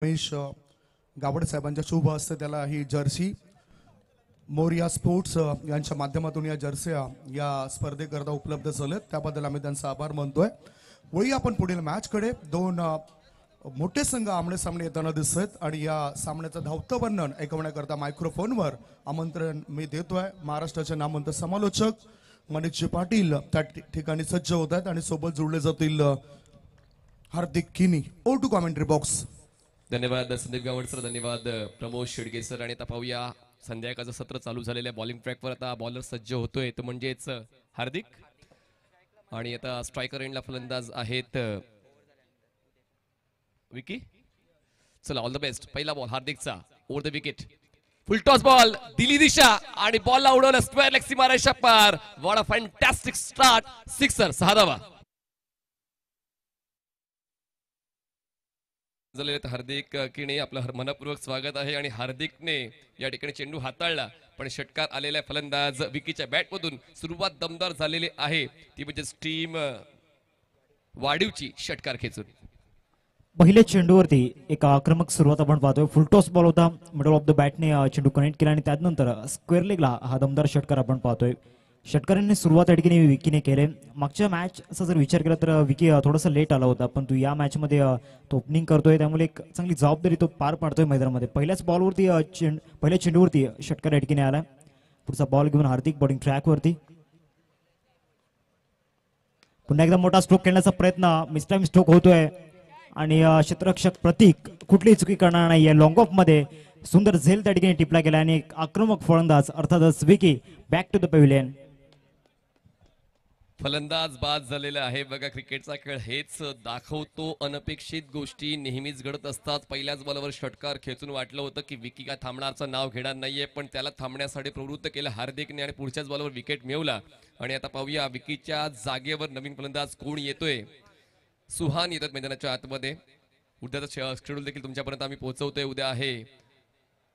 रमेश गावडे साहेबांच्या शुभ हस्ते त्याला ही जर्सी मोरिया स्पोर्ट्स यांच्या माध्यमातून या जर्सी या स्पर्धेकरता उपलब्ध झालेत, त्याबद्दल आम्ही त्यांचा आभार मानतोय। वळी आपण पुढील मॅच कडे। दोन मोठे संघ आमने सामने येताना दिसत आणि या सामन्याचं धावतं वर्णन ऐकवण्याकरता मायक्रोफोनवर आमंत्रण मी देतोय। महाराष्ट्राचे नामवंत समालोचक मनीषजी पाटील त्या ठिकाणी सज्ज होत आहेत आणि सोबत जोडले जातील हार्दिक किनी। ओ टू कमेंट्री बॉक्स। धन्यवाद संदीप गावड सर, धन्यवाद प्रमोद शेडगे सर। आणि आता पाहूया संध्याकाळचं सत्र चालू झालेलं बॉलिंग ट्रॅकवर आता बॉलर सज्ज होतोय तो म्हणजेच हार्दिक, आणि आता स्ट्रायकर एंडला फलंदाज आहेत विकी। चला ऑल द बेस्ट। पहिला बॉल हार्दिकचा over the wicket, full toss ball दिली दिशा आणि बॉलला उडवलं स्क्वेअर लेग सीमा रेषा पार। What a fantastic start, sixer, 6 धावा झालेले। हार्दिक किणे आपलं मनपूर्वक स्वागत आहे। आणि हार्दिकने या ठिकाणी चेंडू हाताळला पण षटकार आलेल्या फलंदाज विकीच्या बॅटमधून सुरुवात दमदार झालेली आहे, ती म्हणजे टीम वाडीवची षटकार खेचून। पहिल्या चेंडूवरती एक आक्रमक सुरुवात आपण पाहतोय। फुल टॉस बॉल होता, मिडल ऑफ द बॅटने चेंडू कनेक्ट केला आणि त्यानंतर स्क्वेअर लेगला हा दमदार षटकार आपण पाहतोय। षटकारांनी सुरुवात या ठिकाणी विकीने केले। मागच्या मॅचचा जर विचार केला तर विकी थोडासा लेट आला होता, पण तू या मॅच मध्ये तो ओपनिंग करतोय, त्यामुळे एक चांगली जबाबदारी तो पार पाडतोय मैदानामध्ये। पहिल्याच बॉलवरती पहिल्या चेंडूवरती षटकार या ठिकाणी आलाय। पुढचा बॉल घेऊन हार्दिक बॉलिंग ट्रॅकवरती पुन्हा एकदा मोठा स्ट्रोक खेळण्याचा प्रयत्न, मिस स्ट्रोक होतोय आणि क्षेत्ररक्षक प्रतीक कुठलीही चुकी करणार नाहीये। लॉंग ऑफ मध्ये सुंदर झेल त्या ठिकाणी टिपला गेला आणि एक आक्रमक फलंदाज अर्थातच Vicky back to the pavilion. फलंदाज बाद झालेला आहे। बघा क्रिकेटचा खेळ हेच दाखवतो, अनपेक्षित गोष्टी नेहमीच घडत असतात। पहिल्याच बॉलवर षटकार खेचून वाटलं होतं की विकी काय थांबण्याचं नाव घेणार नाहीये, पण त्याला थांबण्यासाठी प्रवृत्त केलं हार्दिकने आणि पुढच्याच बॉलवर विकेट मिळवला। आणि आता पाहूया विकीच्या जागेवर नवीन फलंदाज कोण येतोय। सुहान येतात मैदानाच्या आतमध्ये। उद्याचा शेड्यूल देखील तुमच्यापर्यंत आम्ही पोहोचवतोय। उद्या आहे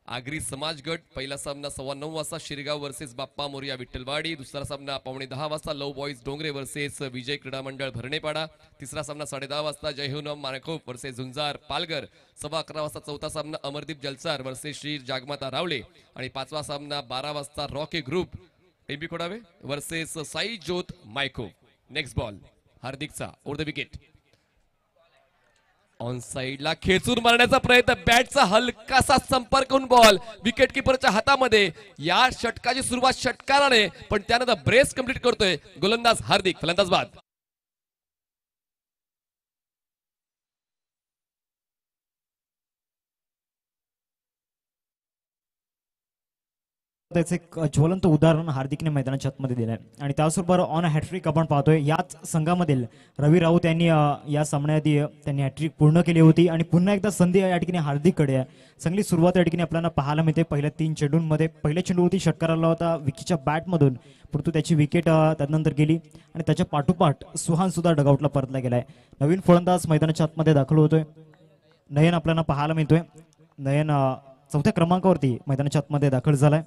आगरी समाज गट, पहिला सामना 9:15 वाजता शिरगाव वर्सेस बाप्पा मोरिया विठ्ठलवाडी, दुसरा सामना 9:15 वाजता लव बॉईज डोंगरे वर्सेस विजय क्रीडा मंडळ भरणेपाडा, तिसरा सामना 10:30 वाजता जयहुनम मानकोप वर्सेस झुंजार पालघर, 11:15 वाजता चौथा सामना अमरदीप जलसार वर्सेस श्री जागमाता रावळे, आणि पाचवा सामना 12 वाजता Rocky group AB Khodave versus Sai Jyot Mayko. Next ball हार्दिकचा ओव्हर द विकेट, ऑन साइडला खेचून मारण्याचा प्रयत्न, बॅटचा हलकासा संपर्क होऊन बॉल विकेट किपरच्या हातामध्ये। या षटकाची सुरुवात षटकाराने, पण त्यानंतर ब्रेस कंप्लीट करतोय गोलंदाज हार्दिक। फलंदाज बाद। त्याचे एक ज्वलंत उदाहरण हार्दिकने मैदानाच्या आतमध्ये दिलंय आणि त्याचबरोबर ऑन हॅट्रिक आपण पाहतोय। याच संघामधील रवी राऊत यांनी या सामन्याआधी त्यांनी हॅट्रिक पूर्ण केली होती आणि पुन्हा एकदा संधी या ठिकाणी हार्दिककडे आहे। चांगली सुरुवात या ठिकाणी आपल्याला पाहायला मिळते। पहिल्या 3 चेंडूंमध्ये पहिल्या चेंडूवरती षटकार आला होता विकीच्या बॅटमधून, परंतु त्याची विकेट त्यानंतर गेली आणि त्याच्या पाठोपाठ सुहान सुद्धा डगआउटला परतला गेलाय। नवीन फलंदाज मैदानाच्या आतमध्ये दाखल होतोय, नयन आपल्याला पाहायला मिळतोय। नयन 4थ्या क्रमांकावरती मैदानाच्या आतमध्ये दाखल झालाय।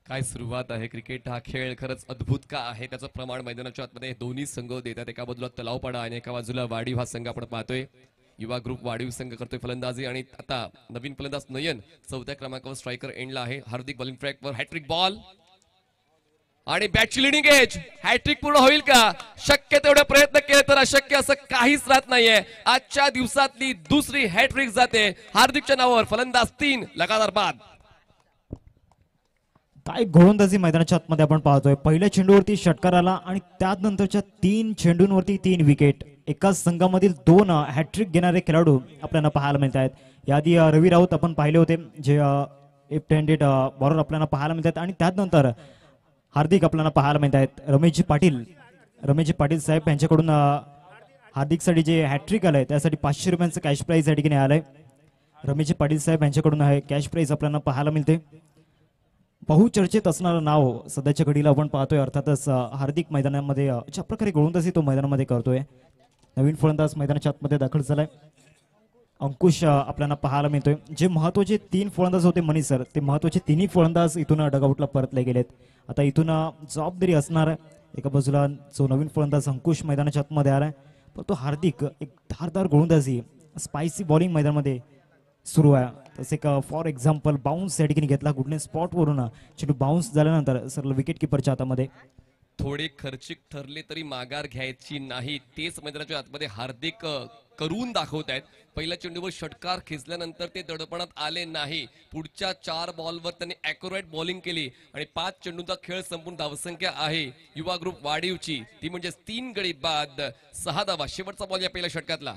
काय सुरुवात आहे। क्रिकेट हा खेळ खरंच अद्भुत का आहे त्याचं प्रमाण मैदानाच्या आतमध्ये दोन्ही संघ देतात। एका बाजूला तलावपाडा आणि एका बाजूला वाडीव हा संघ आपण पाहतोय। युवा ग्रुप वाडीव संघ करतोय फलंदाजी आणि आता नवीन फलंदाज नयन 4थ्या क्रमांकावर स्ट्रायकर एंडला आहे। हार्दिक बॉलिंग ट्रॅकवर, हॅट्रिक बॉल आणि बॅटची लिडिंग एज, हॅट्रिक पूर्ण होईल का? शक्य तेवढे प्रयत्न केले तर अशक्य असं काहीच राहत नाहीये। आजच्या दिवसातली दुसरी हॅट्रिक जाते हार्दिकच्या नावावर। फलंदाज 3 लगातार बाद। काय गोलंदाजी मैदानाच्या आतमध्ये आपण पाहतोय। पहिल्या चेंडूवरती षटकार आला आणि त्यानंतरच्या 3 चेंडूंवरती 3 विकेट। एकाच संघामधील 2 हॅट्रिक घेणारे खेळाडू आपल्याला पाहायला मिळत आहेत। याआधी रवी राऊत आपण पाहिले होते, जे लेफ्ट हँडेड बॉलर आपल्याला पाहायला मिळतात, आणि त्यानंतर हार्दिक आपल्याला पाहायला मिळत आहेत। रमेशजी पाटील साहेब यांच्याकडून हार्दिकसाठी जे हॅट्रिक आलंय त्यासाठी 500 रुपयांचं कॅश प्राइज या ठिकाणी आलंय। रमेशजी पाटील साहेब यांच्याकडून आहे कॅश प्राइज आपल्याला पाहायला मिळते। बहुचर्चित असणारं नाव सध्याच्या घडीला आपण पाहतोय, अर्थातच हार्दिक मैदानामध्ये ज्या प्रकारे गोलंदाजी तो मैदानामध्ये करतोय। नवीन फलंदाज मैदानाच्या आतमध्ये दाखल झालाय, अंकुश आपल्याला पाहायला मिळतोय। जे महत्वाचे 3 फलंदाज होते मनीष सर, ते महत्वाचे 3ही फलंदाज इथून डगआउटला परतले गेलेत। आता इथून जबाबदारी असणार आहे। एका बाजूला जो नवीन फलंदाज अंकुश मैदानाच्या आतमध्ये आलाय, पण तो हार्दिक एक धारदार गोलंदाजी स्पायसी बॉलिंग मैदानामध्ये सुरू आहे. तसे एक फॉर एक्झाम्पल बाउन्स या ठिकाणी घेतला गुडनेस स्पॉटवरून चेंडू बाउन्स झाल्यानंतर सरळ विकेट किपरच्या हातामध्ये. थोडे खर्चिक ठरले तरी माघार घ्यायची नाही, तेच मैदानाच्या आतमध्ये हार्दिक करून दाखवत आहेत. पहिल्या चेंडूवर षटकार खेचल्यानंतर ते दडपणात आले नाही. पुढच्या 4 बॉलवर त्यांनी ॲक्युरेट बॉलिंग केली आणि 5 चेंडूंचा खेळ संपून धावसंख्या आहे युवा ग्रुप वाडीवची, ती म्हणजे 3 गडी बाद 6 धावा. शेवटचा बॉल या पहिल्या षटकातला.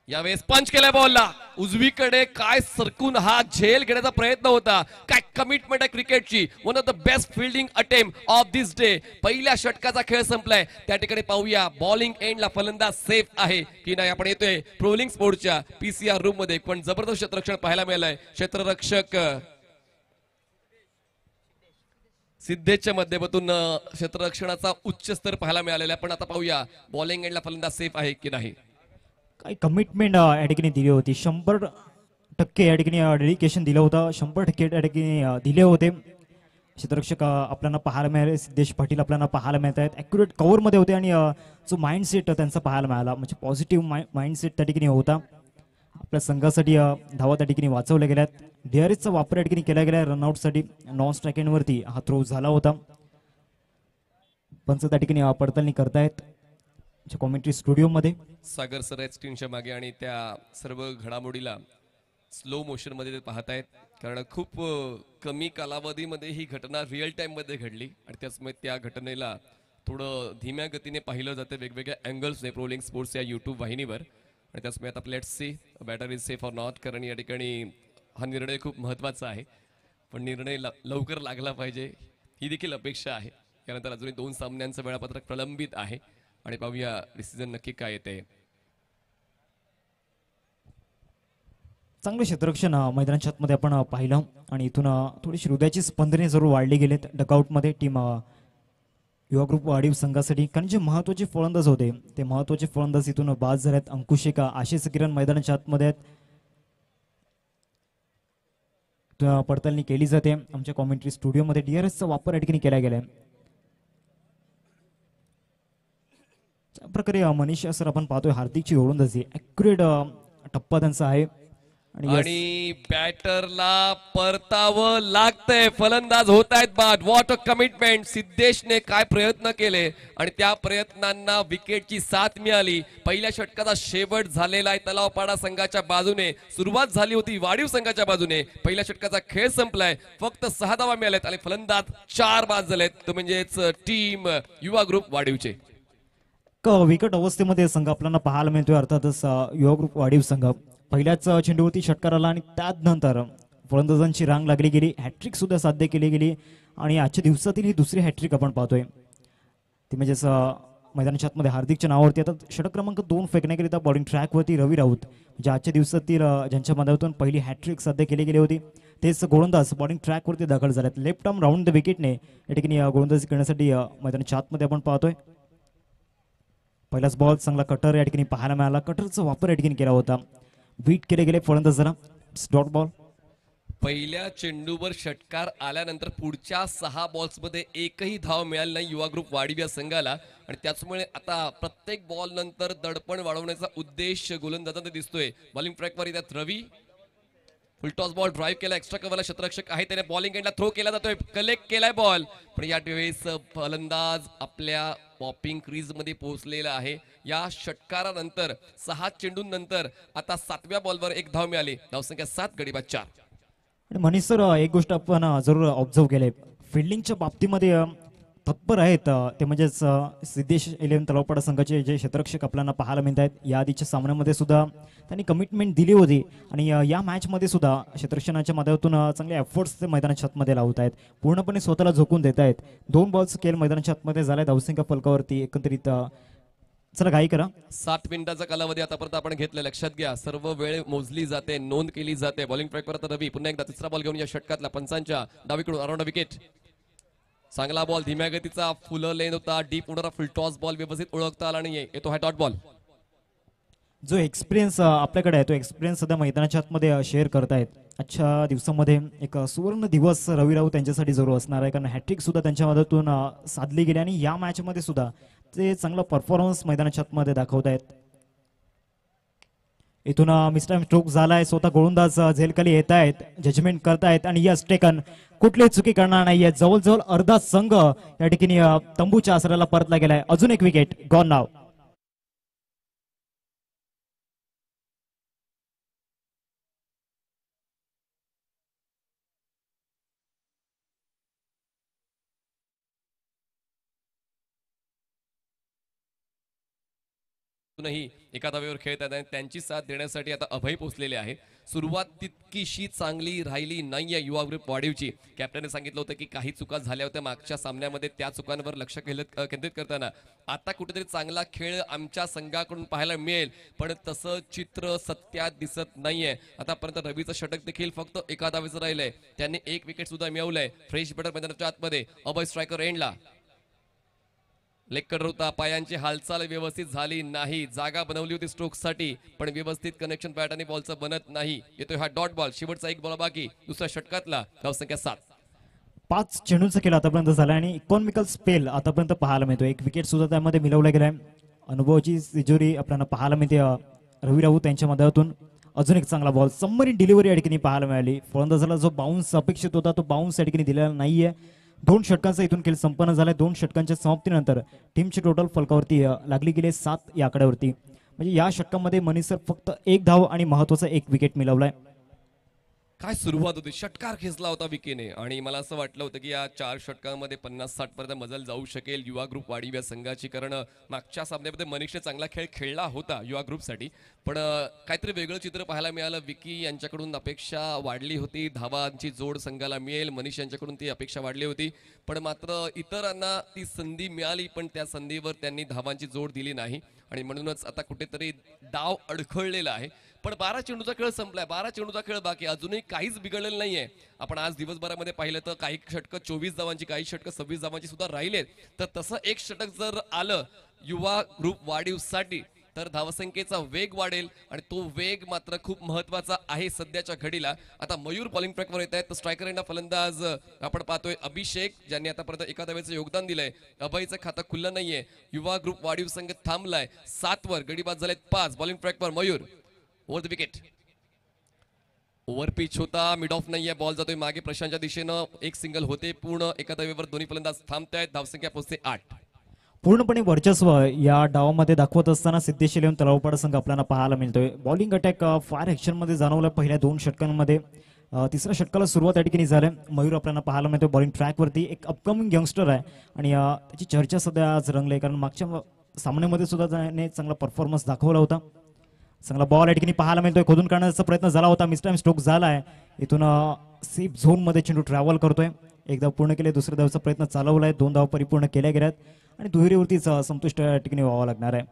यावेळेस पंच केलाय बॉलला उजवीकडे, काय सरकून हा झेल घेण्याचा प्रयत्न होता. काय कमिटमेंट आहे क्रिकेटची. One of the best fielding attempt of this day. पहिल्या षटकाचा खेळ संपलाय. त्या ठिकाणी पाहूया बॉलिंग एंडला फलंदाज सेफ आहे की नाही. आपण येतोय प्रोलिंग स्पोर्टच्या पीसीआर रूम मध्ये, पण जबरदस्त क्षेत्ररक्षण पाहायला मिळालंय. क्षेत्ररक्षक सिद्धेशच्या माध्यमातून क्षेत्ररक्षणाचा उच्च स्तर पाहायला मिळालेला आहे. पण आता पाहूया बॉलिंग एंडला फलंदाज सेफ आहे की नाही. काही कमिटमेंट या ठिकाणी दिली होती. 100% या ठिकाणी डेडिकेशन दिलं होतं. 100% या ठिकाणी दिले होते. क्षेत्ररक्षक आपल्याला पाहायला मिळाले. सिद्धेश पाटील आपल्याला पाहायला मिळत आहेत. ॲक्युरेट कव्हरमध्ये होते आणि जो माइंडसेट त्यांचा पाहायला मिळाला, म्हणजे पॉझिटिव्ह माइंडसेट त्या ठिकाणी होता. आपल्या संघासाठी धावा त्या ठिकाणी वाचवल्या गेल्यात. DRSचा वापर या ठिकाणी केला गेला. रनआउटसाठी नॉन स्ट्राईक हा थ्रो झाला होता. पंच त्या ठिकाणी पडताळणी करतायत कॉमेंट्री स्टुडिओमध्ये. सागर सर आहेत स्क्रीनच्या मागे आणि त्या सर्व घडामोडीला स्लो मोशन मध्ये ते पाहतायत, कारण खूप कमी कालावधीमध्ये ही घटना रिअल टाइम मध्ये घडली आणि त्याचमुळे त्या घटनेला थोडं धीम्या गतीने पाहिलं जातं वेगवेगळ्या अँगल्सने प्रोलिंग स्पोर्ट्स या यूट्यूब वाहिनीवर. आणि त्याचमुळे आता let's see batter is safe or not, कारण या ठिकाणी हा निर्णय खूप महत्त्वाचा आहे, पण निर्णय लवकर लागला पाहिजे ही देखील अपेक्षा आहे. यानंतर अजूनही 2 सामन्यांचं वेळापत्रक प्रलंबित आहे आणि पाहूया डिसिजन नक्की काय येते. चांगलं क्षेत्ररक्षण मैदानाच्या आतमध्ये आपण पाहिलं आणि इथून थोडीशी हृदयाची स्पंदने जरूर वाढली गेलेत डकआउटमध्ये टीम युवा ग्रुप वाढीव संघासाठी. कारण जे महत्त्वाचे फलंदाज होते ते महत्त्वाचे फलंदाज इथून बाद झालेत. अंकुशिका, आशिष किरण मैदानाच्या आतमध्ये आहेत. पडताळणी केली जाते आमच्या कॉमेंट्री स्टुडिओमध्ये. DRSचा वापर या ठिकाणी केला गेलाय. प्रकारे मनीष सर आपण पाहतोय हार्दिकची गोलंदाजी ॲक्युरेट टप्पा त्यांचा आहे आणि बॅटरला परतावं लागतंय. फलंदाज होत आहेत बाद. What a commitment. सिद्धेशने काय प्रयत्न केले आणि त्या प्रयत्नांना विकेटची साथ मिळाली. पहिल्या षटकाचा शेवट झालेला आहे तलावपाडा संघाच्या बाजूने. सुरुवात झाली होती वाडीव संघाच्या बाजूने. पहिल्या षटकाचा खेळ संपलाय. फक्त 6 धावा मिळाल्यात आणि फलंदाज 4 बाद झालेत, तो म्हणजेच टीम युवा ग्रुप वाडीवचे. विकट अवस्थेमध्ये संघ आपल्याला पाहायला मिळतोय. अर्थातच युवा ग्रुप वाढीव संघ पहिल्याच चेंडूवरती षटकार आला आणि त्यानंतर फलंदाजांची रांग लागली गेली. हॅट्रिक सुद्धा साध्य केली गेली आणि आजच्या दिवसातील ही दुसरी हॅट्रिक आपण पाहतोय. ती म्हणजेच मैदानाच्या आतमध्ये हार्दिकच्या नावावरती आता षटक क्रमांक 2 फेकण्याकरिता बॉलिंग ट्रॅकवरती रवी राऊत, म्हणजे आजच्या दिवसातील ज्यांच्या माध्यमातून पहिली हॅट्रिक साध्य केली गेली होती तेच गोलंदाज बॉलिंग ट्रॅकवरती दाखल झालेत. लेफ्ट आर्म राऊंड द विकेटने या ठिकाणी गोलंदाजी करण्यासाठी मैदानाच्या आतमध्ये आपण पाहतोय. पहिलाच बॉल चांगला कटर या ठिकाणी पाहायला मिळाला. कटरचा वापर या ठिकाणी केला होता. बीट केले गेले फलंदाजांना. Dot ball. पहिल्या चेंडूवर षटकार आल्यानंतर पुढच्या 6 बॉल्समध्ये एकही धाव मिळाली नाही युवा ग्रुप वाडीव या संघाला आणि त्याचमुळे आता प्रत्येक बॉल नंतर दडपण वाढवण्याचा उद्देश गोलंदाजांना दिसतोय. बॉलिंग ट्रॅकवर त्यात रवी फुल टॉस बॉल ड्राईव्ह केला. एक्स्ट्रा कव्हरला क्षेत्ररक्षक आहे, त्याने बॉलिंग एंडला थ्रो केला जातोय. कलेक्ट केलाय बॉल, पण या वेळेस फलंदाज आपल्या पॉपिंग क्रीज मध्ये पोहोचलेला आहे. या षटकारानंतर 6 चेंडूंनंतर आता 7व्या बॉलवर 1 धाव मिळाली. धावसंख्या 7 गडी बाद 4. आणि मनीष सर एक गोष्ट आपण जरूर ऑब्झर्व केले, फिल्डिंगच्या बाबतीमध्ये तत्पर आहेत ते म्हणजेच सिद्धेश 11 तलावपाडा संघाचे जे क्षेत्ररक्षक आपल्याला पाहायला मिळत आहेत. या आधीच्या सामन्यामध्ये सुद्धा त्यांनी कमिटमेंट दिली होती आणि या मॅचमध्ये सुद्धा क्षेत्ररक्षणाच्या माध्यमातून चांगले एफर्ट्स ते मैदानाच्या आतमध्ये लावत आहेत. पूर्णपणे स्वतःला झोकून देत आहेत. 2 बॉल्स खेळ मैदानाच्या आतमध्ये झालाय. धावसंख्या फलकावरती एकंदरीत चला घाई करा. 7 मिनिटाचा कालावधी आतापर्यंत आपण घेतला. लक्षात घ्या सर्व वेळ मोजली जाते, नोंद केली जाते. बॉलिंग ट्रॅकवर आता रवी पुन्हा एकदा तिसरा बॉल घेऊन या षटकातला पंचांच्या डावीकडून अराउंड विकेट. चांगला बॉल धीम्या गतीचा फुलं लेन होता. डीप उडणारा फुल टॉस बॉल व्यवस्थित ओळखता आला नाहीये. येतो हा डॉट बॉल. जो एक्सपिरियन्स आपल्याकडे आहे तो एक्सपिरियन्स सध्या मैदानाच्या आतमध्ये शेअर करतायत. आजच्या दिवसामध्ये एक सुवर्ण दिवस रवी राऊत त्यांच्यासाठी जरूर असणार आहे, कारण हॅट्रिक सुद्धा त्यांच्या मदतून साधली गेली आणि या मॅच मध्ये सुद्धा ते चांगला परफॉर्मन्स मैदानाच्या आतमध्ये दाखवत आहेत. इथून मिस्टर स्ट्रोक झालाय, स्वतः गोलंदाज झेलखाली येत आहेत, जजमेंट करतायत आणि यस टेकन, कुठलीच चुकी करणार नाहीये. जवळजवळ अर्धा संघ या ठिकाणी तंबूच्या आसऱ्याला परतला गेलाय. अजून एक विकेट गॉन नाव. अजूनही एका धावेवर खेळत आहेत आणि त्यांची साथ देण्यासाठी आता अभय पोचलेले आहे. सुरुवात तितकीशी चांगली राहिली नाहीये युवा ग्रुप वाढीवची. कॅप्टनने सांगितलं होतं की काही चुका झाल्या होत्या मागच्या सामन्यामध्ये, त्या चुकांवर लक्ष केंद्रित करताना आता कुठेतरी चांगला खेळ आमच्या संघाकडून पाहायला मिळेल, पण तसं चित्र सत्यात दिसत नाहीये. आतापर्यंत रवीचं षटक देखील फक्त एका धावेचं राहिलंय. त्यांनी एक विकेट सुद्धा मिळवलंय. फ्रेश बॅटर मैदानाच्या आतमध्ये अभय स्ट्रायकर एंडला लेग होता. पायांची हालचाल व्यवस्थित झाली नाही. जागा बनवली होती स्ट्रोकसाठी, पण व्यवस्थित कनेक्शन बॅट आणि बॉलचं बनत नाही. येतोय हा डॉट बॉल. शेवटचा एक बॉल बाकी दुसऱ्या षटकातला. धावसंख्या 7. 5 चेंडूंचा खेळ आतापर्यंत झाला आणि इकॉनॉमिकल स्पेल आतापर्यंत पाहायला मिळतो. एक विकेट सुद्धा त्यामध्ये मिळवला गेलाय. अनुभवाची तिजोरी आपल्याला पाहायला मिळते रवी राऊत यांच्या माध्यमातून. अजून एक चांगला बॉल, सबमरीन डिलिव्हरी या ठिकाणी पाहायला मिळाली. फलंदाजाला जो बाउन्स अपेक्षित होता तो बाउन्स या ठिकाणी दिलेला नाहीये. 2 षटकांचा इथून खेळ संपन्न झालाय. 2 षटकांच्या समाप्तीनंतर टीमची टोटल फलकावरती लागली गेले 7 या आकड्यावरती. म्हणजे या षटकामध्ये मनीसर फक्त 1 धाव आणि महत्वाचा 1 विकेट मिळवलाय. काय सुरुवात होती, षटकार खेचला होता विकेने आणि मला असं वाटलं होतं की या 4 षटकांमध्ये 50-60 पर्यंत मजल जाऊ शकेल युवा ग्रुप वाढीव या संघाची, कारण मागच्या सामन्यामध्ये मनीषने चांगला खेळ खेळला होता युवा ग्रुपसाठी, पण काहीतरी वेगळं चित्र पाहायला मिळालं. विकी यांच्याकडून अपेक्षा वाढली होती, धावांची जोड संघाला मिळेल, मनीष यांच्याकडून ती अपेक्षा वाढली होती, पण मात्र इतरांना ती संधी मिळाली पण त्या संधीवर त्यांनी धावांची जोड दिली नाही आणि म्हणूनच आता कुठेतरी डाव अडखळलेला आहे. पण 12 चेंडूचा खेळ संपलाय. 12 चेंडूचा खेळ बाकी, अजूनही काहीच बिघडलेलं नाहीये. आपण आज दिवसभरामध्ये पाहिलं तर काही षटकं 24 धावांची, काही षटकं 26 धावांची सुद्धा राहिलेत. तर तसं एक षटक जर आलं युवा ग्रुप वाढीवसाठी तर धावसंख्येचा वेग वाढेल आणि तो वेग मात्र खूप महत्वाचा आहे सध्याच्या घडीला. आता मयूर बॉलिंग ट्रॅकवर येत आहेत, तर स्ट्रायकर एंडा फलंदाज आपण पाहतोय अभिषेक, ज्यांनी आतापर्यंत एका धावेचं योगदान दिलंय. अभयचं खातं खुल्लं नाहीये. युवा ग्रुप वाढीव संघ थांबलाय 7 वर, गडीबाद झालेत 5. बॉलिंग ट्रॅकवर Mayur over the wicket. Over pitch होता, मिड ऑफ नाहीये. बॉल जातोय मागे प्रशांतच्या दिशेनं. एक सिंगल होते पूर्ण. एका धावेवर दोन्ही फलंदाज थांबतायत. धावसंख्या पोहोचते 8. पूर्णपणे वर्चस्व या डावामध्ये दाखवत असताना सिद्धेश इलेव्हन तलावपाड संघ आपल्याला पाहायला मिळतोय. बॉलिंग अटॅक फायर ऍक्शन मध्ये जाणवलं पहिल्या 2 षटकांमध्ये. तिसऱ्या षटकाला सुरुवात या ठिकाणी झाली. मयूर आपल्याला पाहायला मिळतोय बॉलिंग ट्रॅक वरती. एक अपकमिंग यंगस्टर आहे आणि त्याची चर्चा सध्या आज रंगली, कारण मागच्या सामन्यामध्ये सुद्धा त्याने चांगला परफॉर्मन्स दाखवला होता. चांगला बॉल या ठिकाणी पाहायला मिळतोय. खोदून काढण्याचा प्रयत्न झाला होता, मिस टाइम स्ट्रोक झालाय. इथून सेफ झोन मध्ये चेंडू ट्रॅव्हल करतोय. एक धाव पूर्ण केले, दुसऱ्या धावचा प्रयत्न चालवलाय. 2 धाव परिपूर्ण केल्या गेल्यात आणि दुहेरीवरतीच संतुष्ट या ठिकाणी व्हावं लागणार आहे.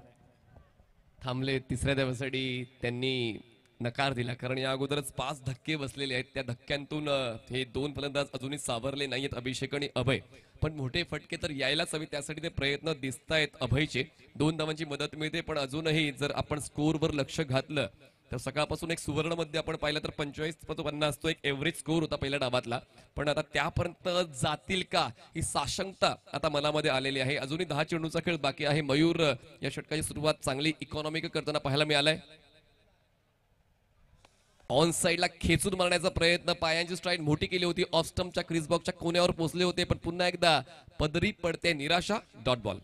थांबले. तिसऱ्या धावेसाठी त्यांनी नकार दिला, कारण या अगोदरच 5 धक्के बसलेले आहेत. त्या धक्क्यांतून हे 2 फलंदाज अजूनही सावरले नाहीयेत, अभिषेक आणि अभय. पण मोठे फटके तर यायलाच हवे, त्यासाठी ते प्रयत्न दिसतायत अभयचे. 2 धावांची मदत मिळते, पण अजूनही जर आपण स्कोरवर लक्ष घातलं तर सकाळपासून एक सुवर्ण मध्ये आपण पाहिलं तर 45-50 तो एक एव्हरेज स्कोर होता पहिल्या डावातला, पण आता त्यापर्यंत जातील का ही साशंकता आता मनामध्ये आलेली आहे. अजूनही 10 चेंडूचा खेळ बाकी आहे. मयूर या षटकाची सुरुवात चांगली इकॉनॉमिक करताना पाहायला मिळालाय. ऑन साइडला खेचून मारण्याचा प्रयत्न, पायांची स्ट्राईड मोठी केली होती, ऑफ स्टंपच्या क्रिस बॉक्सच्या कोण्यावर पोहोचले होते, पण पुन्हा एकदा पदरी पडते निराशा. Dot ball.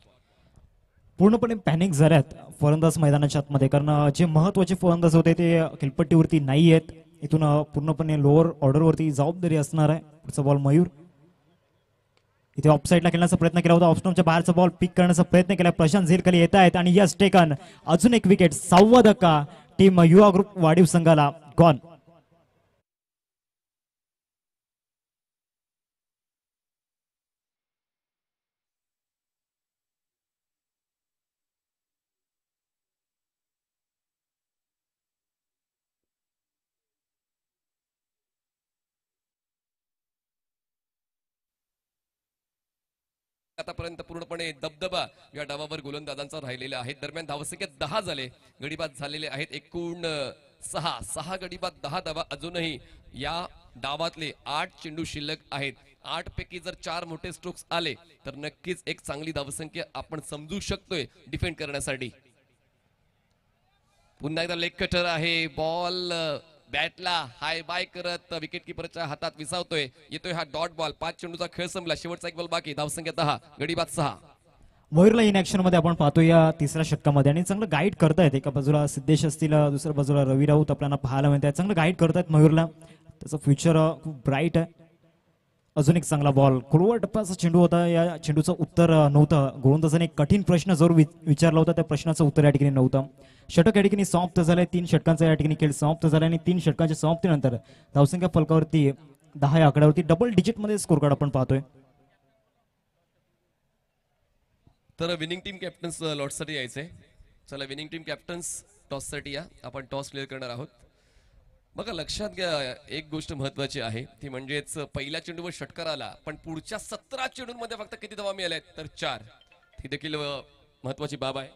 पूर्णपणे पॅनिक झाल्यात फलंदाज मैदानाच्या आतमध्ये, कारण जे महत्वाचे फलंदाज होते ते खेळपट्टीवरती नाही आहेत. इथून पूर्णपणे लोअर ऑर्डरवरती जबाबदारी असणार आहे. पुढचा बॉल मयूर. इथे ऑफ साईडला खेळण्याचा प्रयत्न केला होता, ऑफस्टंपच्या बाहेरचा बॉल पिक करण्याचा प्रयत्न केला. प्रशांत झेलखाली येत आहेत आणि यस टेकन. अजून एक विकेट. 6वा धक्का टीम युवा ग्रुप वाढीव संघाला. गॉन. आतापर्यंत पूर्णपणे दबदबा या डावावर गोलंदाजांचा राहिलेला आहे. दरम्यान धावसंख्या 10 झाले, गडीबाद झालेले आहेत एकूण 6 गडीबाद 10 धावा. अजूनही या डावातले 8 चेंडू शिल्लक आहेत. 8 पैकी जर 4 मोठे स्ट्रोक्स आले तर नक्कीच एक चांगली धावसंख्या आपण समजू शकतोय डिफेंड करण्यासाठी. पुन्हा एकदा लेग कटर आहे. बॉल बॅटला हाय बाय करत विकेट किपरच्या हातात विसावतोय. येतोय हा डॉट बॉल. 5 चेंडूचा खेळ संपला. शेवटचा एक बॉल बाकी. धावसंख्या 10, गडी बाद 6. मयूरला इन ऍक्शन मध्ये आपण पाहतो या तिसऱ्या षटकामध्ये आणि चांगलं गाईड करतायत. एका बाजूला सिद्धेश असतील, दुसऱ्या बाजूला रवी राऊत आपल्याला पाहायला मिळतात. चांगलं गाईड करतायत मयूरला. त्याचं फ्युचर खूप ब्राईट आहे. अजून एक चांगला बॉल. खोलवर टप्प्याचा चेंडू होता. या चेंडूचं उत्तर नव्हतं. गोलंदाजाने एक कठीण प्रश्न जरूर विचारला होता. त्या प्रश्नाचं उत्तर या ठिकाणी नव्हतं. षटक या ठिकाणी समाप्त झालंय. 3 षटकांचा या ठिकाणी खेळ समाप्त झाला आणि 3 षटकांच्या समाप्तीनंतर धावसंख्या फलकावरती 10 या आकड्यावरती डबल डिजिट मध्ये स्कोर कार्ड आपण पाहतोय. तर विनिंग टीम कॅप्टन्स लॉटसाठी यायचंय. चला विनिंग टीम कॅप्टन्स टॉससाठी या. आपण टॉस क्लिअर करणार आहोत. बघा लक्षात घ्या एक गोष्ट महत्वाची आहे ती म्हणजेच पहिल्या चेंडूवर षटकार आला पण पुढच्या 17 चेंडूंमध्ये फक्त किती धावा मिळाल्यात तर 4. ही देखील महत्वाची बाब आहे.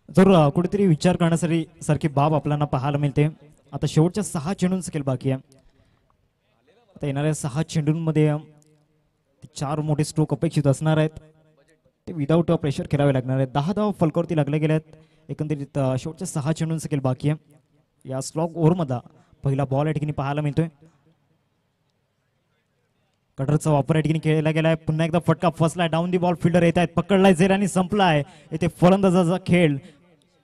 जर कुठेतरी विचार करण्यासाठी सारखी बाब आपल्याला पाहायला मिळते. आता शेवटच्या 6 चेंडूंचा खेळ बाकी आहे. आता येणाऱ्या 6 चेंडूंमध्ये 4 मोठे स्ट्रोक अपेक्षित असणार आहेत. ते विदाऊट प्रेशर खेळावे लागणार आहेत. 10 धावा फलकावरती लागले गेले आहेत. एकंदरीत शेवटच्या 6 चेंडूंचा खेळ बाकी आहे. या स्लॉग ओव्हरमधला पहिला बॉल या ठिकाणी पाहायला मिळतोय. कटरचा वापर या ठिकाणी केला गेलाय. पुन्हा एकदा फटका फसलाय. डाऊन दी बॉल फिल्डर येत आहेत. पकडलाय झेल आणि संपलाय. येथे फलंदाजाचा खेळ.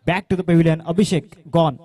Back to the pavilion. Abhishek gone.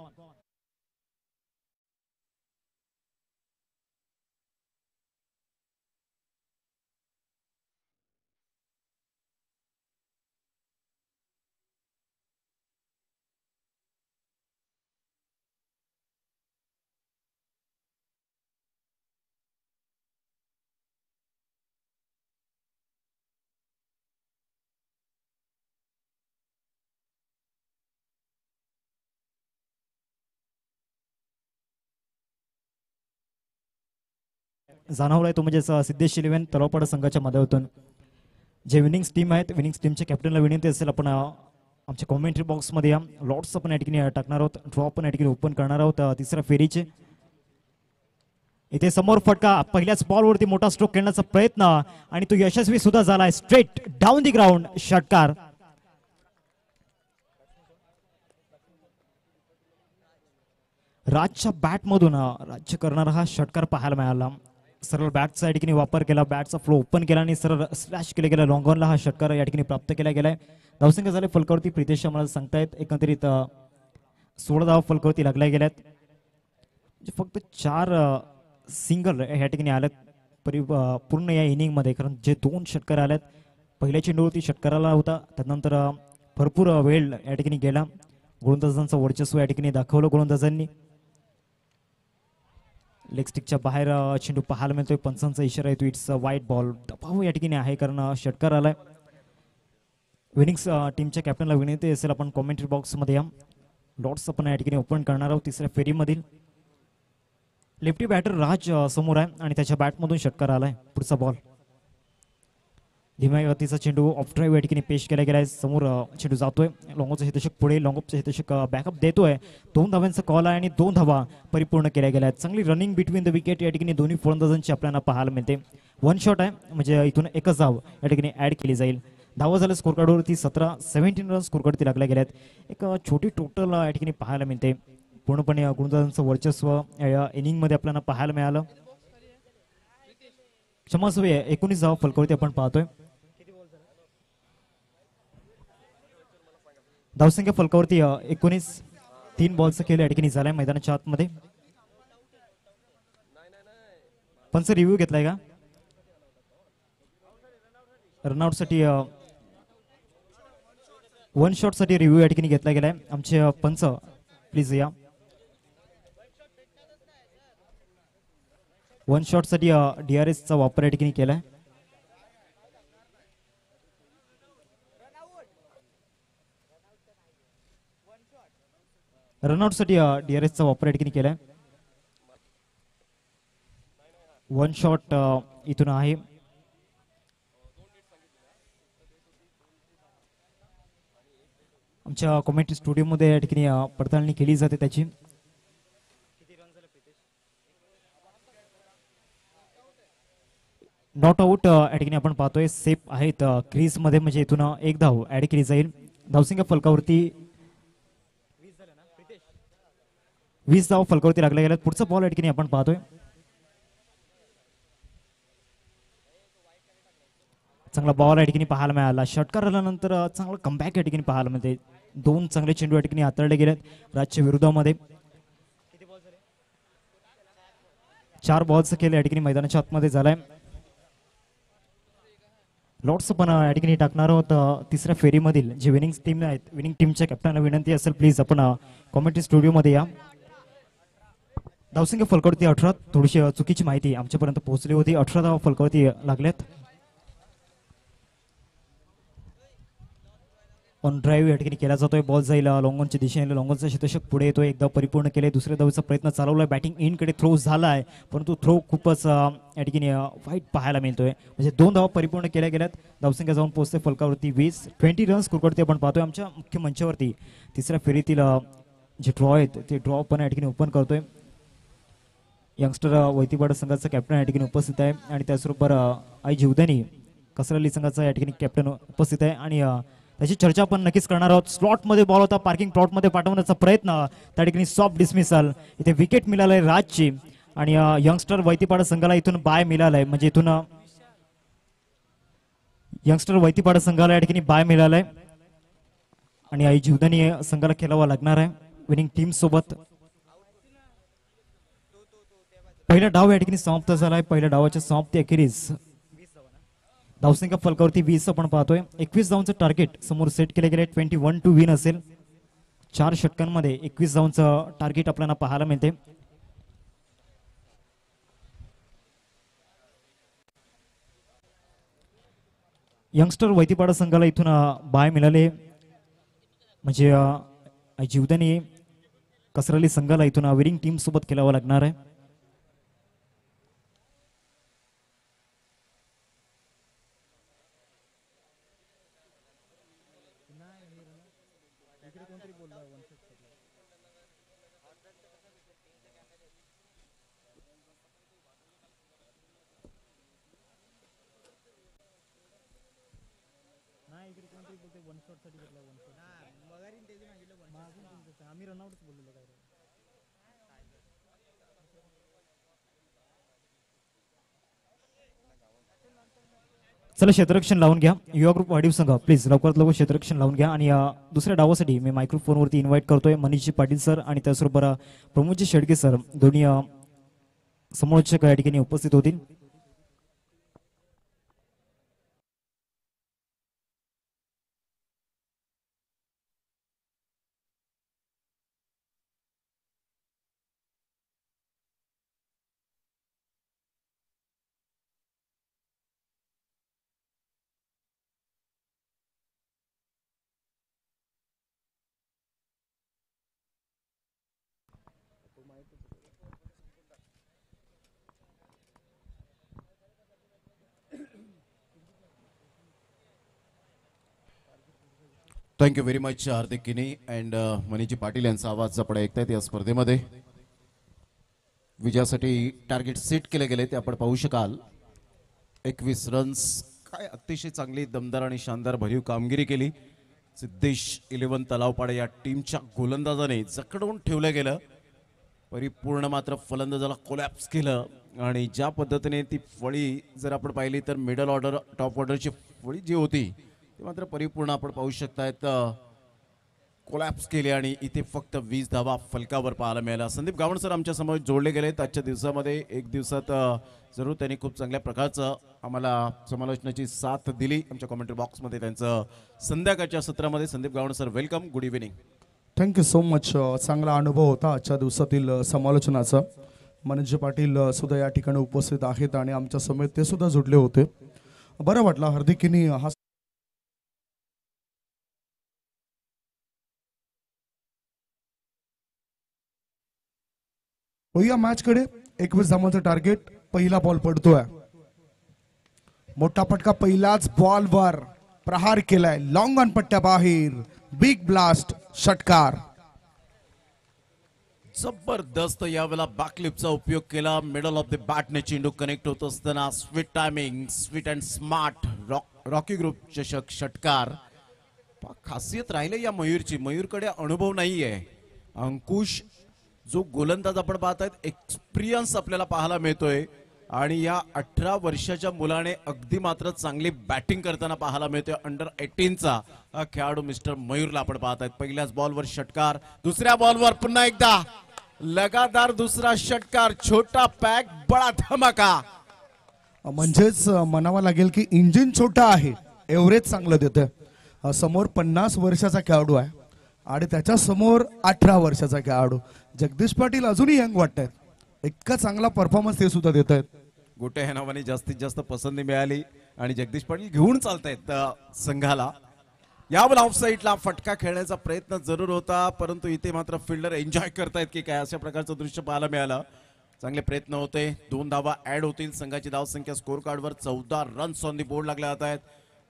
जाणवलाय तो म्हणजे सिद्धेश 11 तलावपाड संघाच्या माध्यमातून जे विनिंग्स टीम आहेत. विनिंग्स टीमच्या कॅप्टनला विनंती असेल आपण आमच्या कॉमेंट्री बॉक्समध्ये या लॉट्स आपण या ठिकाणी टाकणार आहोत. ड्रॉ पण या ठिकाणी ओपन करणार आहोत तिसऱ्या फेरीचे. इथे समोर फटका. पहिल्याच बॉलवरती मोठा स्ट्रोक खेळण्याचा प्रयत्न आणि तो यशस्वी सुद्धा झालाय. स्ट्रेट डाऊन दी ग्राउंड षटकार. राजच्या बॅटमधून राज्य करणारा हा षटकार पाहायला मिळाला. सरळ बॅटचा या ठिकाणी वापर केला. बॅटचा फ्लो ओपन केला आणि सरळ स्लॅश केला गेला. लॉंग ऑनला हा षटकार या ठिकाणी प्राप्त केला गेलाय. धावसंख्या झाले फलकावरती प्रितेश आम्हाला सांगतायत एकंदरीत 16 धावा फलकावरती लागल्या गेल्यात. फक्त 4 सिंगल या ठिकाणी आल्यात पूर्ण या इनिंग मध्ये. कारण जे 2 षटकार आल्यात पहिल्या चेंडूवरती षटकाराला होता. त्यानंतर भरपूर वेळ या ठिकाणी गेला. गोलंदाजांचं वर्चस्व या ठिकाणी दाखवलं गोलंदाजांनी. लेग स्टिकच्या बाहेर चेंडू पाहायला मिळतोय. पंचांचा इशारा येतो. इट्स वाईट बॉल. दबाव या ठिकाणी आहे कारण षटकार आलाय. विनिंग्स टीमच्या कॅप्टनला विनंती असेल आपण कॉमेंट्री बॉक्समध्ये या डॉट्स आपण या ठिकाणी ओपन करणार आहोत. तिसऱ्या फेरीमधील लेफ्टी बॅटर राज समोर आहे आणि त्याच्या बॅटमधून षटकार आलाय. पुढचा बॉल. धीम्या गतीचा चेंडू ऑफ ड्राईव्ह या ठिकाणी पेश केला गेलाय. समोर चेंडू जातोय. लॉंगॉपचा हितशक पुढे. लॉंगॉपचा हितशक बॅकअप देतोय. 2 धावांचा कॉल आहे आणि 2 धावा परिपूर्ण केल्या गेल्या आहेत. चांगली रनिंग बिटवीन द विकेट या ठिकाणी दोन्ही फलंदाजांची आपल्याला पाहायला मिळते. 1 शॉट आहे म्हणजे इथून एकच धाव या ठिकाणी ऍड केली जाईल. धावा झाल्या स्कोर कार्डवरती 17 रन स्कोर कार्डवरती लागल्या गेल्यात. एक छोटी टोटल या ठिकाणी पाहायला मिळते. पूर्णपणे गोलंदाजांचं वर्चस्व या इनिंग मध्ये आपल्याला पाहायला मिळालं. क्षमस्व 19 धावा फलकावरती आपण पाहतोय. धावसंख्या फलकावरती 19. 3 बॉलचा खेळ या ठिकाणी झालाय मैदानाच्या आतमध्ये. पंच रिव्ह्यू घेतलाय का रनआउट साठी? 1 शॉट साठी रिव्ह्यू या ठिकाणी घेतला गेलाय. आमचे पंच प्लीज या. 1 शॉट साठी DRS चा वापर या ठिकाणी केलाय. रनआउट साठी DRS चा वापर या ठिकाणी केलाय. 1 शॉट इथून आहे. आमच्या कॉमेंट्री स्टुडिओमध्ये या ठिकाणी पडताळणी केली जाते त्याची. नॉट आउट या ठिकाणी आपण पाहतोय. सेफ आहेत क्रीज मध्ये म्हणजे इथून 1 धाव ऍड केली जाईल. धावसंख्या फलकावरती 20 धावा फलकावरती लागल्या गेल्यात. पुढचा बॉल या ठिकाणी आपण पाहतोय. चांगला बॉल या ठिकाणी पाहायला मिळाला. षटकार आल्यानंतर चांगला कमबॅक या ठिकाणी पाहायला मिळते. 2 चांगले चेंडू या ठिकाणी हाताळले गेलेत राजच्या विरोधामध्ये. 4 बॉलचं केलं या ठिकाणी मैदानाच्या आतमध्ये झालाय. लॉट्स पण या ठिकाणी टाकणार आहोत तिसऱ्या फेरीमधील जे विनिंग टीम आहेत. विनिंग टीमच्या कॅप्टनला विनंती असेल प्लीज आपण कॉमेंट्री स्टुडिओमध्ये या. धावसंख्या फलकावरती 18. थोडीशी चुकीची माहिती आमच्यापर्यंत पोहोचली होती. 18 धावा फलकावरती लागल्यात. ऑन ड्राईव्ह या ठिकाणी केला जातोय. बॉल जाईल लॉंगॉनच्या दिशेने. लॉंगॉनचा शतक पुढे येतोय. एकदा परिपूर्ण केले. दुसऱ्या धावेचा प्रयत्न चालवलाय. बॅटिंग इनकडे थ्रो झालाय परंतु थ्रो खूपच या ठिकाणी वाईट पाहायला मिळतोय. म्हणजे 2 धावा परिपूर्ण केल्या गेल्यात. धावसंख्या जाऊन पोहोचते फलकावरती 20 रन्स स्कोरवरती आपण पाहतोय. आमच्या मुख्य मंचावरती तिसऱ्या फेरीतील जे ड्रॉ आहेत ते ड्रॉ पण या ठिकाणी ओपन करतोय. यंगस्टर वैतीवाडा संघाचा कॅप्टन या ठिकाणी उपस्थित आहे आणि त्याचबरोबर आई जीवदानी कसरली संघाचा या ठिकाणी कॅप्टन उपस्थित आहे आणि त्याची चर्चा आपण नक्कीच करणार आहोत. स्लॉटमध्ये बॉल होता. पार्किंग प्लॉटमध्ये पाठवण्याचा प्रयत्न. त्या ठिकाणी सॉफ्ट डिसमिसल. इथे विकेट मिळालाय राजची आणि यंगस्टर वैतीपाडा संघाला इथून बाय मिळालाय. म्हणजे इथून यंगस्टर वैतीपाडा संघाला या ठिकाणी बाय मिळालाय आणि आई जीवदानी संघाला खेळावा लागणार आहे विनिंग टीम सोबत. पहिला डाव या ठिकाणी समाप्त झालाय. पहिल्या डावाच्या समाप्ती अखेरीस धावसंख्या फलकावरती 20 आपण पाहतोय. 21 धावांचं टार्गेट समोर सेट केले गेले. 21 टू विन असेल. 4 षटकांमध्ये 21 धावांचं टार्गेट आपल्याला पाहायला मिळते. यंगस्टर वैतीपाडा संघाला इथून बाय मिळाले. म्हणजे जीवदानी कसरली संघाला इथून विनिंग टीम सोबत खेळावं लागणार आहे. चला क्षेत्ररक्षण लावून घ्या. युवा ग्रुप वाढीव संघ प्लीज लवकरात लवकर क्षेत्ररक्षण लावून घ्या. आणि दुसऱ्या डावासाठी मी मायक्रोफोनवरती इन्व्हाइट करतोय मनीषजी पाटील सर आणि त्याचबरोबर प्रमोदजी शेडगे सर. दोन्ही समालोचक या ठिकाणी उपस्थित होतील. थँक्यू व्हेरी मच हार्दिक किनी अँड मनीजी पाटील यांचा आवाज आपण ऐकतायत. या स्पर्धेमध्ये विजयासाठी टार्गेट सेट केले गेले ते आपण पाहू शकाल. 21 रन्स. काय अतिशय चांगली दमदार आणि शानदार भरीव कामगिरी केली. सिद्धेश 11 तलावपाडे या टीमच्या गोलंदाजाने जखडवून ठेवलं गेलं. परिपूर्ण मात्र फलंदाजाला कोलॅप्स केलं आणि ज्या पद्धतीने ती फळी जर आपण पाहिली तर मिडल ऑर्डर टॉप ऑर्डरची फळी जी होती ते मात्र परिपूर्ण आपण पाहू शकतायत कोलॅप्स केले आणि इथे फक्त 20 धावा फलकावर पाहायला मिळाला. संदीप गावण सर आमच्या समोर जोडले गेलेत आजच्या दिवसामध्ये. एक दिवसात जरूर त्यांनी खूप चांगल्या प्रकारचं आम्हाला समालोचनाची साथ दिली. आमच्या कॉमेंट्री बॉक्समध्ये त्यांचं संध्याकाळच्या सत्रामध्ये. Sandeep Gavan sir welcome. Good evening. Thank you so much. चांगला अनुभव होता आजच्या दिवसातील समालोचनाचा. मनोज पाटील सुद्धा या ठिकाणी उपस्थित आहेत आणि आमच्या समेत ते सुद्धा जुडले होते. बरं वाटलं हार्दिकीनी हा या मॅच कडे. 21 धावांचं टार्गेट. पहिला बॉल पडतोय. मोठा फटका पहिल्याच बॉलवर प्रहार केलाय. लॉंग ऑन पट्ट्या बाहेर. बिग ब्लास्ट षटकार. जबरदस्त यावेळेला बॅकलिपचा उपयोग केला. मिडल ऑफ द बॅटने चेंडू कनेक्ट होत असताना sweet timing sweet and smart Rocky group चषक षटकार. खासियत राहिले या मयूरची. मयूरकडे अनुभव नाहीये. अंकुश जो गोलंदाज आपण पाहतायत एक्सपिरियन्स आपल्याला पाहायला मिळतोय आणि या 18 वर्षाच्या मुलाने अगदी मात्र चांगली बॅटिंग करताना पाहायला मिळतोय. अंडर 18चा हा खेळाडू मिस्टर मयूरला आपण पाहतायत. पहिल्याच बॉलवर षटकार, दुसऱ्या बॉलवर पुन्हा एकदा लगातार दुसरा षटकार, छोटा पॅक बडा धमाका. म्हणजेच म्हणावं लागेल की इंजिन छोटा आहे, एव्हरेज चांगलं देतं. समोर 50 वर्षाचा खेळाडू आहे आणि त्याच्या समोर 18 वर्षाचा खेळाडू. जगदीश पाटील अजूनही यंग वाटतायत, इतका चांगला परफॉर्मन्स ते सुद्धा देत आहेत. गोटे ह्या नावाने जास्तीत जास्त पसंती मिळाली आणि जगदीश पाटील घेऊन चालतायत संघाला. यावर ऑफ साईडला फटका खेळण्याचा प्रयत्न जरूर होता, परंतु इथे मात्र फिल्डर एन्जॉय करतायत की काय अशा प्रकारचं दृश्य पाहायला मिळालं. चांगले प्रयत्न होते, 2 धावा ऍड होतील. संघाची धावसंख्या स्कोर कार्डवर 14 रन्स ऑन दी बोर्ड लागल्या जात आहेत.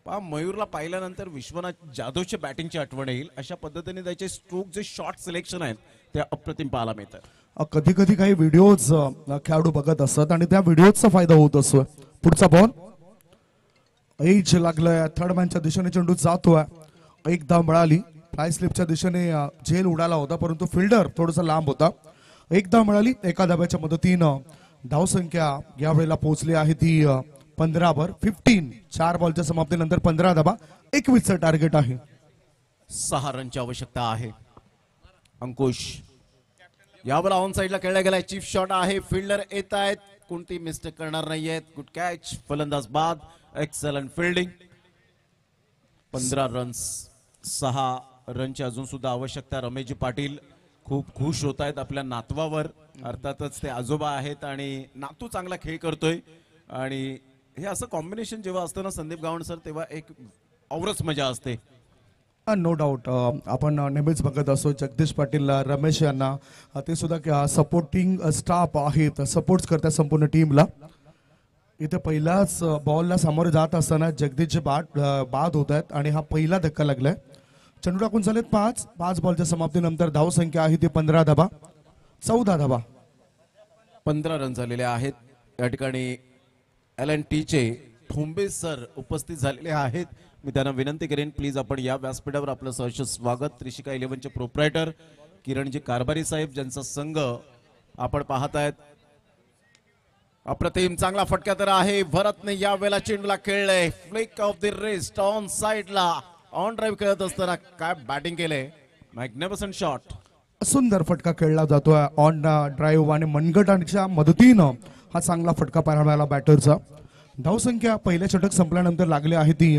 पहा मयूरला पाहिल्यानंतर विश्वनाथ जाधवच्या बॅटिंगची आठवण येईल. अशा पद्धतीने त्याचे स्ट्रोक जे शॉर्ट सिलेक्शन आहेत ते अप्रतिम पाहायला मिळतात. कधी कधी काही व्हिडिओज खेळाडू बघत असतात आणि त्या व्हिडिओचा फायदा होत असतो. पुढचा बॉल एज लागलाय, थर्ड मॅनच्या दिशेने चेंडू जातोय. एक धाव मिळाली, फ्लाय स्लिपच्या दिशेने झेल उडाला होता, परंतु फिल्डर थोडासा लांब होता. एक धाव मिळाली. एका धाब्याच्या मदतीनं धावसंख्या यावेळेला पोहोचली आहे ती 15वर. 15 4 बॉलच्या समाप्तीनंतर 15 धाबा, 21चं टार्गेट आहे. 6 रनची आवश्यकता आहे. अंकुश यावर ऑन साईडला खेळला गेलाय. चीफ शॉट आहे, फिल्डर येत आहेत, कोणती मिस्टेक करणार नाहीयेत. गुड कॅच, फलंदाज बाद, एक्सलंट फिल्डिंग. 15 रन्स, 6 रनची अजून सुद्धा आवश्यकता. रमेशजी पाटील खूप खुश होत आहेत आपल्या नातवावर. अर्थातच ते आजोबा आहेत आणि नातू चांगला खेळ करतोय आणि हे असं कॉम्बिनेशन जेव्हा असतं ना संदीप गावंड सर, तेव्हा एक औरच मजा असते. नो डाऊट आपण नेहमीच बघत असतो जगदीश पाटील, रमेश यांना. ते सुद्धा सपोर्टिंग स्टाफ आहेत, सपोर्ट करतात संपूर्ण टीमला. इथे पहिल्याच बॉलला सामोरे जात असताना जगदीशचे बाद होत आहेत आणि हा पहिला धक्का लागलाय. चेंडू टाकून झालेत 5 बॉलच्या समाप्तीनंतर धावसंख्या आहे ती 15 धाबा, 14 धाबा. 15 रन झालेले आहेत. या ठिकाणी LNT चे ठोंबे सर उपस्थित झालेले आहेत. मी त्यांना विनंती करेन प्लीज आपण या व्यासपीठावर आपलं सहर्ष स्वागत. त्रिशिका 11चे प्रोप्रायटर किरणजी कारभारी साहेब, ज्यांचा संघ आपण पाहतायत. अप्रतिम चांगला फटका तर आहे. भरतने या वेळेला चेंडूला खेळलंय. Flick off the wrist on साइडला ऑन ड्राईव्ह खेळत असताना काय बॅटिंग केलंय. मॅग्निफिसंट शॉट, सुंदर फटका खेळला जातोय ऑन ड्राईव्ह आणि मनगटांच्या मदतीनं हा चांगला फटका पाहायला मिळाला बॅटरचा. धावसंख्या पहिल्या षटक संपल्यानंतर लागली आहे ती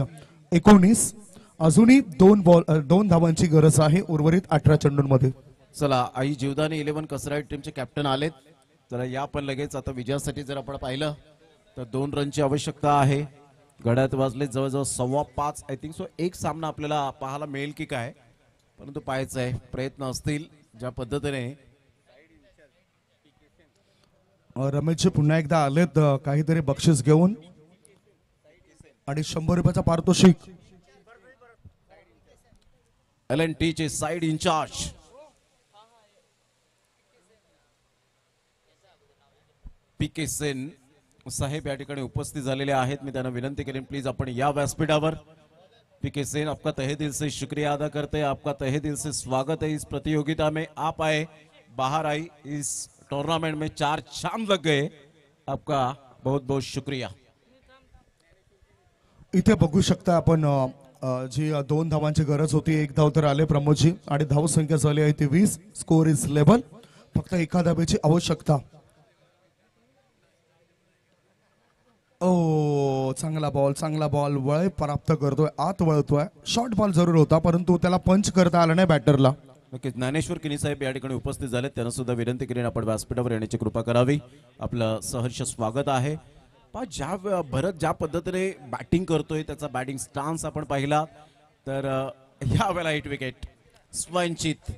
19. अजूनही 2 धावांची गरज आहे उर्वरित 18 चेंडूंमध्ये. चला आई जीवदानी 11 कसराईट टीमचे कॅप्टन आलेत. जरा या पण लगेच आता विजयासाठी जर आपण पाहिलं तर 2 रनची आवश्यकता आहे. घड्यात वाजले जवळजवळ 5:15 आय थिंक सो. एक सामना आपल्याला पाहायला मिळेल की काय, परंतु पाहायचं आहे. प्रयत्न असतील ज्या पद्धतीने. रमेशजी पुन्हा एकदा आलेत काहीतरी बक्षीस घेऊन आणि 100 रुपयाचा पारितोषिक. LNT चे साइड इंचार्ज PK सेन साहेब या ठिकाणी उपस्थित झालेले आहेत. मी त्यांना विनंती करेन प्लीज आपण या व्यासपीठावर. PK सेन, आपका तहे दिल से शुक्रिया अदा करते हैं, आपका तहे दिल से स्वागत है इस प्रतियोगिता में. आप आए, बाहर आई, इस टूर्नामेंट में 4 चांद लग गए. आपका बहुत बहुत शुक्रिया. इथे बघू शकता आपण जी 2 धावांची गरज होती, 1 धाव तर आले प्रमोदजी आणि धाव संख्या झाली आहे ती 20. स्कोर इज लेवल, फक्त एका धाब्याची आवश्यकता. ओ चांगला बॉल वळ प्राप्त करतोय, आत वळतोय. शॉर्ट बॉल जरूर होता परंतु त्याला पंच करता आला नाही बॅटरला. नक्कीच ज्ञानेश्वर किनी साहेब या ठिकाणी उपस्थित झाले. त्यांना सुद्धा विनंती करेन आपण व्यासपीठावर येण्याची कृपा करावी. आपलं सहर्ष स्वागत आहे. भरत ज्या पद्धतीने बॅटिंग करतोय, त्याचा बॅटिंग स्टान्स आपण पाहिला तर या वेळेला 8 विकेट स्वयंचित.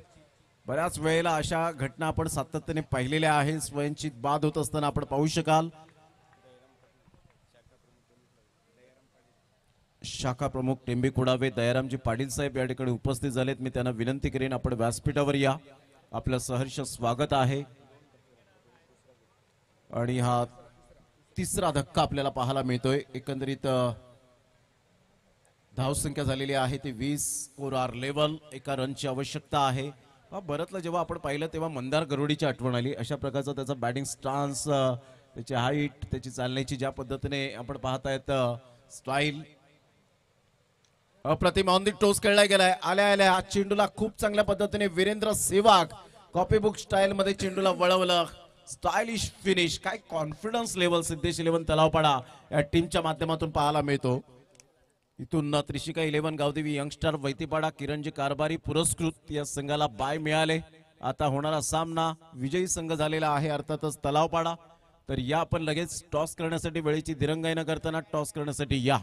बऱ्याच वेळेला अशा घटना आपण सातत्याने पाहिलेल्या आहेत. स्वयंचित बाद होत असताना आपण पाहू शकाल. शाखा प्रमुख टेंबे खुडावे दयारामजी पाटील साहेब या ठिकाणी उपस्थित झालेत. मी त्यांना विनंती करेन आपण व्यासपीठावर या. आपलं सहर्ष स्वागत आहे. आणि हा 3रा धक्का आपल्याला पाहायला मिळतोय. एकंदरीत धावसंख्या झालेली आहे ती 20. Score R level. 1 रनची आवश्यकता आहे. भरतला जेव्हा आपण पाहिलं तेव्हा मंदार गरुडीची आठवण आली. अशा प्रकारचा त्याचा बॅटिंग स्टान्स, त्याची हाईट, त्याची चालण्याची ज्या पद्धतीने आपण पाहतायत स्टाईल, अप्रतिम ऑन दी टोस खेळला गेलाय. आल्या आल्या हा चेंडूला खूप चांगल्या पद्धतीने वीरेंद्र सेवाग कॉपीबुक स्टाईल मध्ये चेंडूला वळवलं. Stylish finish. काय कॉन्फिडन्स लेवल सिद्धेश 11 तलावपाडा या टीमच्या माध्यमातून पाहायला मिळतो. इथून त्रिशिका 11 गावदेवी यंगस्टर वैतीपाडा किरणजी कारभारी पुरस्कृत या संघाला बाय मिळाले. आता होणारा सामना विजयी संघ झालेला आहे अर्थातच तलावपाडा. तर या आपण लगेच टॉस करण्यासाठी वेळेची दिरंगाई न करताना टॉस करण्यासाठी या.